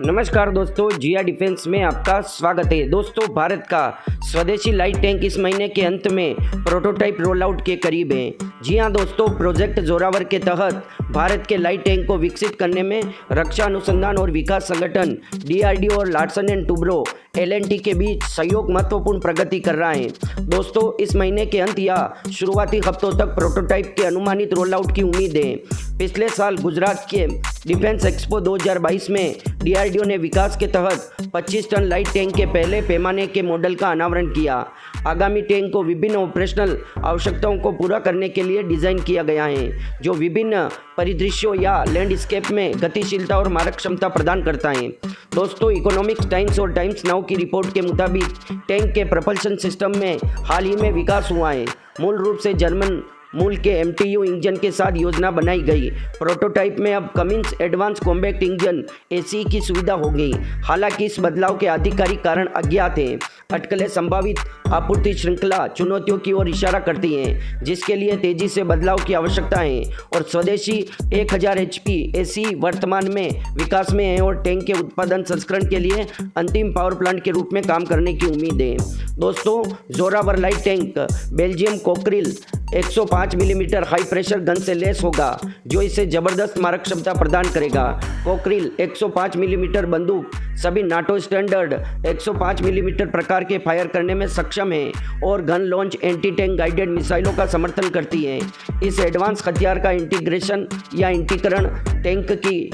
नमस्कार दोस्तों, जिया डिफेंस में आपका स्वागत है। दोस्तों, भारत का स्वदेशी लाइट टैंक इस महीने के अंत में प्रोटोटाइप रोल आउट के करीब है। जी हां दोस्तों, प्रोजेक्ट जोरावर के तहत भारत के लाइट टैंक को विकसित करने में रक्षा अनुसंधान और विकास संगठन डीआरडीओ और लार्सन एंड टुब्रो एलएनटी के बीच सहयोग महत्वपूर्ण प्रगति कर रहा है। दोस्तों, इस महीने के अंत या शुरुआती हफ्तों तक प्रोटोटाइप के अनुमानित रोल आउट की उम्मीद है। पिछले साल गुजरात के डिफेंस एक्सपो 2022 में डीआरडीओ ने विकास के तहत 25 टन लाइट टैंक के पहले पैमाने के मॉडल का अनावरण किया। आगामी टैंक को विभिन्न ऑपरेशनल आवश्यकताओं को पूरा करने के लिए डिज़ाइन किया गया है, जो विभिन्न परिदृश्यों या लैंडस्केप में गतिशीलता और मारक क्षमता प्रदान करता है। दोस्तों, इकोनॉमिक्स टाइम्स और टाइम्स नाउ की रिपोर्ट के मुताबिक टैंक के प्रपल्शन सिस्टम में हाल ही में विकास हुआ है। मूल रूप से जर्मन मूल के MTU इंजन के साथ योजना बनाई गई प्रोटोटाइप में अब Cummins advance combat engine ACE की सुविधा होगी। हालांकि इस बदलाव के आधिकारिक कारण अज्ञात हैं। अटकलें संभावित आपूर्ति श्रृंखला चुनौतियों की ओर इशारा करती हैं, जिसके लिए तेजी से बदलाव की आवश्यकता है और स्वदेशी 1000 HP ACE वर्तमान में विकास में है और टैंक के उत्पादन संस्करण के लिए अंतिम पावर प्लांट के रूप में काम करने की उम्मीद है। दोस्तों, Zorawar light tank Belgium Cockerill 105 millimetre high pressure gun से लेस होगा, जो इसे जबरदस्त मारक क्षमता प्रदान करेगा। कोक्रिल 105 मिलीमीटर बंदूक सभी नाटो स्टैंडर्ड 105 मिलीमीटर प्रकार के फायर करने में सक्षम है और gun launch anti tank guided मिसाइलों का समर्थन करती है। इस एडवांस हथियार का इंटीग्रेशन या इंटीकरण टैंक की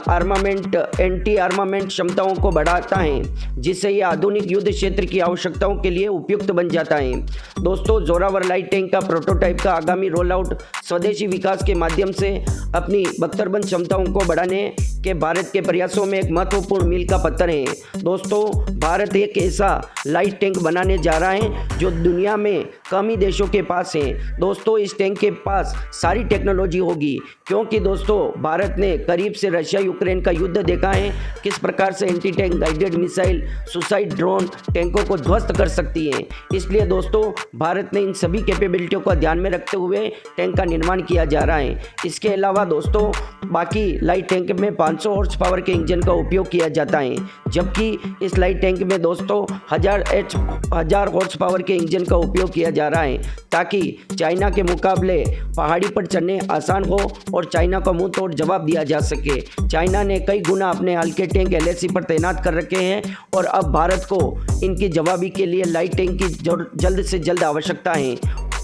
आर्मामेंट एंटी आर्मामेंट क्षमताओं को बढ़ाता है, जिससे यह आधुनिक युद्ध क्षेत्र की आवश्यकताओं के लिए उपयुक्त बन जाता है। दोस्तों, जोरावर लाइट टैंक का प्रोटोटाइप का आगामी रोल आउट स्वदेशी विकास के माध्यम से अपनी बख्तरबंद क्षमताओं को बढ़ाने के भारत के प्रयासों में एक महत्वपूर्ण मील का पत्थर है। दोस्तों, भारत एक ऐसा लाइट टैंक बनाने जा रहा है जो दुनिया में कम ही देशों के पास है। दोस्तों, इस टैंक के पास सारी टेक्नोलॉजी होगी, क्योंकि दोस्तों भारत ने करीब से रशिया यूक्रेन का युद्ध देखा है, किस प्रकार से anti tank guided missile suicide drone टैंकों को ध्वस्त कर सकती है। इसलिए दोस्तों, भारत ने इन सभी कैपेबिलिटियों को ध्यान में रखते हुए टैंक का निर्माण किया जा रहा है। इसके अलावा दोस्तों, बाकी लाइट टैंक में 500 हॉर्स पावर के इंजन का उपयोग किया जाता है, जबकि इस लाइट टैंक में दोस्तों 1000 हॉर्स पावर के इंजन का उपयोग किया जा रहा है, ताकि चाइना के मुकाबले पहाड़ी पर चढ़ने आसान हो और चाइना को मुंह तोड़ जवाब दिया जा सके। चाइना ने कई गुना अपने हल्के टैंक LAC पर तैनात कर रखे हैं और अब भारत को इनकी जवाबी के लिए लाइट टैंक की जल्द से जल्द आवश्यकता है।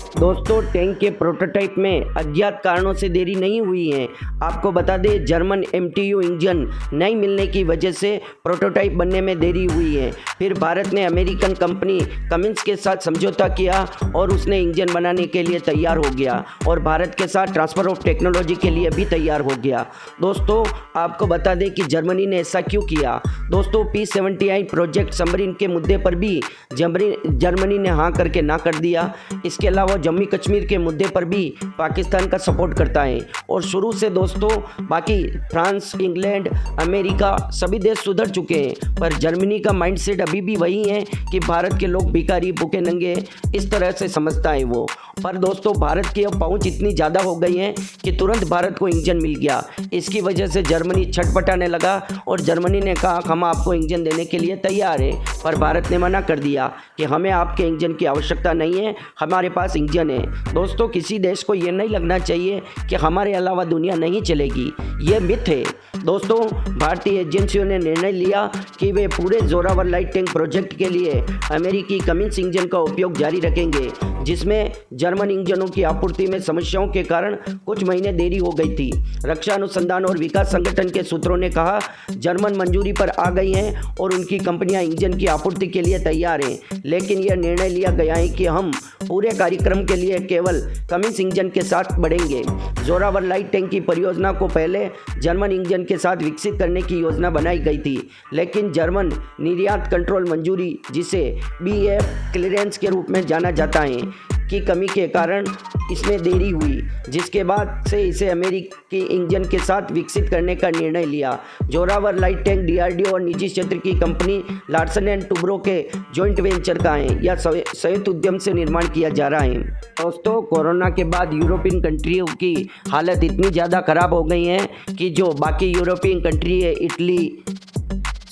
दोस्तों, टैंक के प्रोटोटाइप में अज्ञात कारणों से देरी नहीं हुई है। आपको बता दें, जर्मन MTU इंजन नहीं मिलने की वजह से प्रोटोटाइप बनने में देरी हुई है। फिर भारत ने अमेरिकन कंपनी कमिंस के साथ समझौता किया और उसने इंजन बनाने के लिए तैयार हो गया और भारत के साथ ट्रांसफ़र ऑफ टेक्नोलॉजी के लिए भी तैयार हो गया। दोस्तों, आपको बता दें कि जर्मनी ने ऐसा क्यों किया। दोस्तों, P-79 प्रोजेक्ट सबमरीन के मुद्दे पर भी जर्मनी ने हाँ करके ना कर दिया। इसके अलावा जम्मू कश्मीर के मुद्दे पर भी पाकिस्तान का सपोर्ट करता है और शुरू से दोस्तों बाकी फ्रांस, इंग्लैंड, अमेरिका सभी देश सुधर चुके हैं, पर जर्मनी का माइंडसेट अभी भी वही है कि भारत के लोग भिखारी भूखे नंगे इस तरह से समझता है वो। पर दोस्तों, भारत की अब पहुंच इतनी ज़्यादा हो गई है कि तुरंत भारत को इंजन मिल गया। इसकी वजह से जर्मनी छटपटाने लगा और जर्मनी ने कहा हम आपको इंजन देने के लिए तैयार हैं, पर भारत ने मना कर दिया कि हमें आपके इंजन की आवश्यकता नहीं है, हमारे पास इंजन है। दोस्तों, किसी देश को ये नहीं लगना चाहिए कि हमारे अलावा दुनिया नहीं चलेगी, ये मिथ है। दोस्तों, भारतीय एजेंसियों ने निर्णय लिया कि वे पूरे जोरावर लाइट टैंक प्रोजेक्ट के लिए अमेरिकी कमिंस इंजन का उपयोग जारी रखेंगे, जिसमें जर्मन इंजनों की आपूर्ति में समस्याओं के कारण कुछ महीने देरी हो गई थी। रक्षा अनुसंधान और विकास संगठन के सूत्रों ने कहा, जर्मन मंजूरी पर आ गई हैं और उनकी कंपनियां इंजन की आपूर्ति के लिए तैयार हैं, लेकिन यह निर्णय लिया गया है कि हम पूरे कार्यक्रम के लिए केवल कमिंस इंजन के साथ बढ़ेंगे। जोरावर लाइट टैंक की परियोजना को पहले जर्मन इंजन के साथ विकसित करने की योजना बनाई गई थी, लेकिन जर्मन निर्यात कंट्रोल मंजूरी, जिसे BF क्लियरेंस के रूप में जाना जाता है, की कमी के कारण इसमें देरी हुई, जिसके बाद से इसे अमेरिकी इंजन के साथ विकसित करने का निर्णय लिया। जोरावर लाइट टैंक DRDO और निजी क्षेत्र की कंपनी लार्सन एंड टुब्रो के जॉइंट वेंचर का है या संयुक्त उद्यम से निर्माण किया जा रहा है। दोस्तों, कोरोना के बाद यूरोपियन कंट्रियों की हालत इतनी ज़्यादा खराब हो गई है कि जो बाकी यूरोपियन कंट्री है, इटली,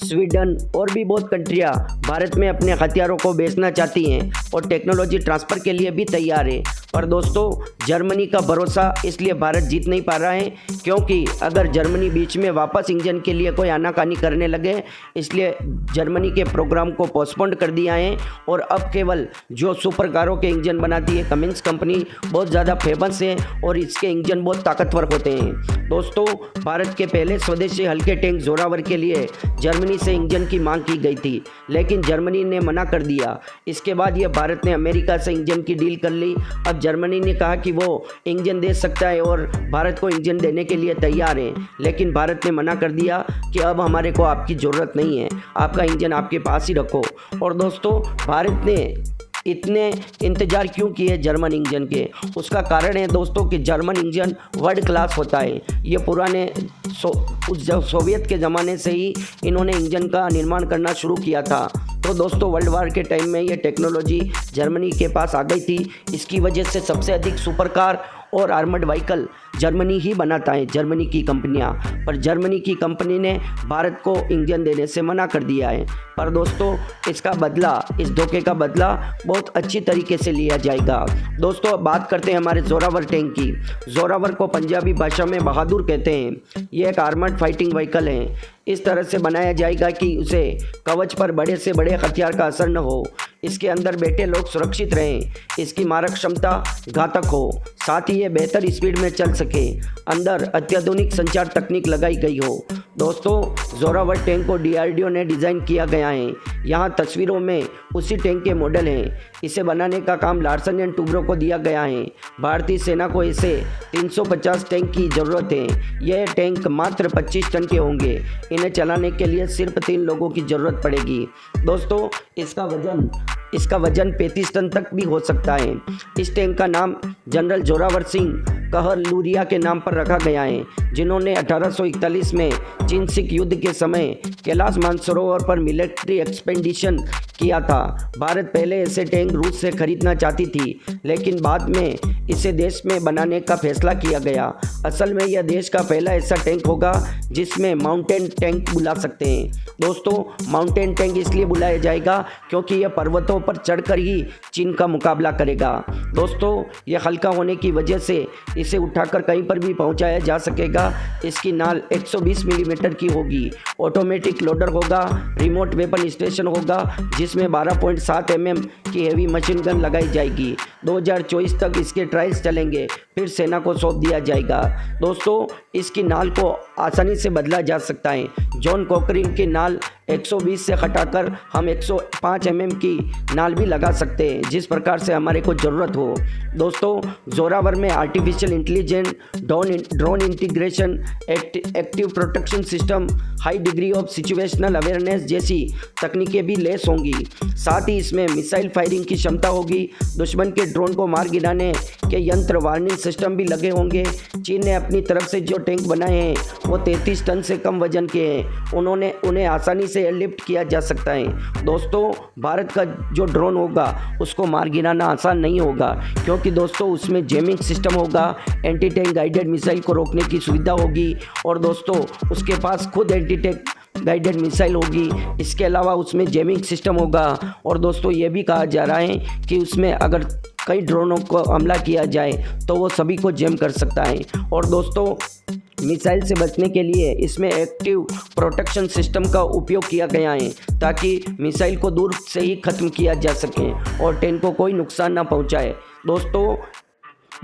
स्वीडन और भी बहुत कंट्रियाँ भारत में अपने हथियारों को बेचना चाहती हैं और टेक्नोलॉजी ट्रांसफ़र के लिए भी तैयार है। पर दोस्तों, जर्मनी का भरोसा इसलिए भारत जीत नहीं पा रहा है क्योंकि अगर जर्मनी बीच में वापस इंजन के लिए कोई आनाकानी करने लगे, इसलिए जर्मनी के प्रोग्राम को पोस्टपोन कर दिया है और अब केवल जो सुपर कारों के इंजन बनाती है कमिंस कंपनी बहुत ज़्यादा फेमस है और इसके इंजन बहुत ताकतवर होते हैं। दोस्तों, भारत के पहले स्वदेशी हल्के टैंक जोरावर के लिए जर्मनी से इंजन की मांग की गई थी, लेकिन जर्मनी ने मना कर दिया। इसके बाद ये भारत ने अमेरिका से इंजन की डील कर ली। अब जर्मनी ने कहा कि वो इंजन दे सकता है और भारत को इंजन देने के लिए तैयार है, लेकिन भारत ने मना कर दिया कि अब हमारे को आपकी ज़रूरत नहीं है, आपका इंजन आपके पास ही रखो। और दोस्तों, भारत ने इतने इंतज़ार क्यों किए जर्मन इंजन के? उसका कारण है दोस्तों कि जर्मन इंजन वर्ल्ड क्लास होता है। ये पुराने सोवियत के ज़माने से ही इन्होंने इंजन का निर्माण करना शुरू किया था। तो दोस्तों, वर्ल्ड वार के टाइम में ये टेक्नोलॉजी जर्मनी के पास आ गई थी। इसकी वजह से सबसे अधिक सुपर कार और आर्मर्ड व्हीकल जर्मनी ही बनाता है, जर्मनी की कंपनियां। पर जर्मनी की कंपनी ने भारत को इंजन देने से मना कर दिया है। पर दोस्तों, इसका बदला, इस धोखे का बदला बहुत अच्छी तरीके से लिया जाएगा। दोस्तों, अब बात करते हैं हमारे जोरावर टैंक की। जोरावर को पंजाबी भाषा में बहादुर कहते हैं। ये एक आर्मर्ड फाइटिंग व्हीकल है। इस तरह से बनाया जाएगा कि उसे कवच पर बड़े से बड़े हथियार का असर न हो, इसके अंदर बैठे लोग सुरक्षित रहें, इसकी मारक क्षमता घातक हो, साथ ही ये बेहतर स्पीड में चल सके, अंदर अत्याधुनिक संचार तकनीक लगाई गई हो। दोस्तों, जोरावर टैंक को DRDO ने डिज़ाइन किया गया है। यहाँ तस्वीरों में उसी टैंक के मॉडल हैं। इसे बनाने का काम लार्सन एंड टुब्रो को दिया गया है। भारतीय सेना को इसे 350 टैंक की ज़रूरत है। यह टैंक मात्र 25 टन के होंगे। इन्हें चलाने के लिए सिर्फ 3 लोगों की ज़रूरत पड़ेगी। दोस्तों, इसका वजन 35 टन तक भी हो सकता है। इस टैंक का नाम जनरल जोरावर सिंह कहलूरिया के नाम पर रखा गया है, जिन्होंने 1841 में चीन सिख युद्ध के समय कैलाश मानसरोवर पर मिलिट्री एक्सपेडिशन किया था। भारत पहले ऐसे टैंक रूस से खरीदना चाहती थी, लेकिन बाद में इसे देश में बनाने का फैसला किया गया। असल में यह देश का पहला ऐसा टैंक होगा जिसमें माउंटेन टैंक बुला सकते हैं। दोस्तों, माउंटेन टैंक इसलिए बुलाया जाएगा क्योंकि यह पर्वतों पर चढ़कर ही चीन का मुकाबला करेगा। दोस्तों, यह हल्का होने की वजह से इसे उठाकर कहीं पर भी पहुंचाया जा सकेगा। इसकी नाल 120 मिलीमीटर की होगी। ऑटोमेटिक लोडर होगा। रिमोट वेपन स्टेशन होगा जिसमें 12.7 mm की हेवी मशीन गन लगाई जाएगी। 2024 तक इसके ट्रायल्स चलेंगे, फिर सेना को सौंप दिया जाएगा। दोस्तों, इसकी नाल को आसानी से बदला जा सकता है। जॉन कॉकरिन की नाल 120 से हटाकर हम 105 mm की नाल भी लगा सकते हैं, जिस प्रकार से हमारे को ज़रूरत हो। दोस्तों, जोरावर में artificial intelligence, drone integration, active protection system, high degree of situational awareness जैसी तकनीकें भी लेस होंगी। साथ ही इसमें मिसाइल फायरिंग की क्षमता होगी। दुश्मन के ड्रोन को मार गिराने के यंत्र वार्निंग सिस्टम भी लगे होंगे। चीन ने अपनी तरफ से जो टैंक बनाए हैं वो 33 टन से कम वजन के हैं। उन्हें आसानी से एयरलिफ्ट किया जा सकता है। दोस्तों, भारत का जो ड्रोन होगा उसको मार गिराना आसान नहीं होगा, क्योंकि दोस्तों उसमें जैमिंग सिस्टम होगा, एंटी टैंक गाइडेड मिसाइल को रोकने की सुविधा होगी और दोस्तों उसके पास खुद एंटी टैंक गाइडेड मिसाइल होगी। इसके अलावा उसमें जैमिंग सिस्टम होगा और दोस्तों ये भी कहा जा रहा है कि उसमें अगर कई ड्रोनों को हमला किया जाए तो वो सभी को जैम कर सकता है। और दोस्तों, मिसाइल से बचने के लिए इसमें एक्टिव प्रोटेक्शन सिस्टम का उपयोग किया गया है, ताकि मिसाइल को दूर से ही ख़त्म किया जा सके और टैंक को कोई नुकसान ना पहुंचाए। दोस्तों,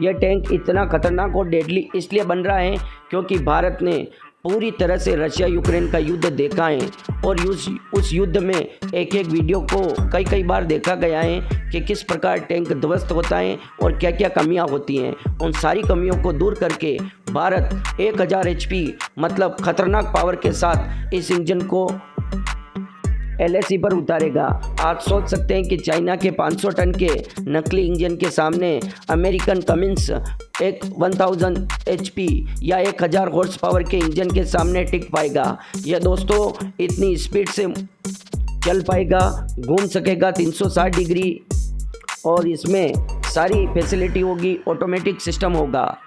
यह टैंक इतना खतरनाक और डेडली इसलिए बन रहा है क्योंकि भारत ने पूरी तरह से रशिया यूक्रेन का युद्ध देखा है और उस युद्ध में एक एक वीडियो को कई बार देखा गया है कि किस प्रकार टैंक ध्वस्त होता है और क्या क्या कमियां होती हैं। उन सारी कमियों को दूर करके भारत 1000 HP मतलब खतरनाक पावर के साथ इस इंजन को LAC पर उतारेगा। आप सोच सकते हैं कि चाइना के 500 टन के नकली इंजन के सामने अमेरिकन कमिंस एक 1000 HP या 1000 हॉर्स पावर के इंजन के सामने टिक पाएगा। यह दोस्तों इतनी स्पीड से चल पाएगा, घूम सकेगा 360 डिग्री और इसमें सारी फैसिलिटी होगी, ऑटोमेटिक सिस्टम होगा।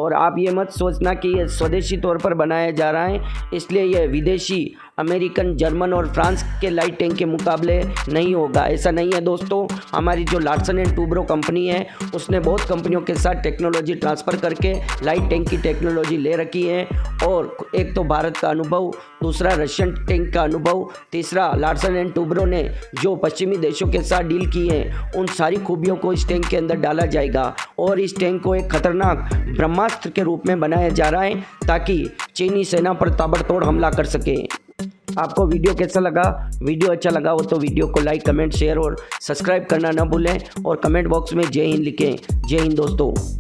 और आप ये मत सोचना कि ये स्वदेशी तौर पर बनाया जा रहा है, इसलिए यह विदेशी अमेरिकन, जर्मन और फ्रांस के लाइट टैंक के मुकाबले नहीं होगा। ऐसा नहीं है दोस्तों, हमारी जो लार्सन एंड टूब्रो कंपनी है उसने बहुत कंपनियों के साथ टेक्नोलॉजी ट्रांसफ़र करके लाइट टैंक की टेक्नोलॉजी ले रखी है। और एक तो भारत का अनुभव, दूसरा रशियन टैंक का अनुभव, तीसरा लार्सन एंड टूब्रो ने जो पश्चिमी देशों के साथ डील की है, उन सारी खूबियों को इस टैंक के अंदर डाला जाएगा। और इस टैंक को एक खतरनाक ब्रह्मास्त्र के रूप में बनाया जा रहा है ताकि चीनी सेना पर ताबड़तोड़ हमला कर सके। आपको वीडियो कैसा लगा? वीडियो अच्छा लगा हो तो वीडियो को लाइक, कमेंट, शेयर और सब्सक्राइब करना न भूलें और कमेंट बॉक्स में जय हिंद लिखें। जय हिंद दोस्तों।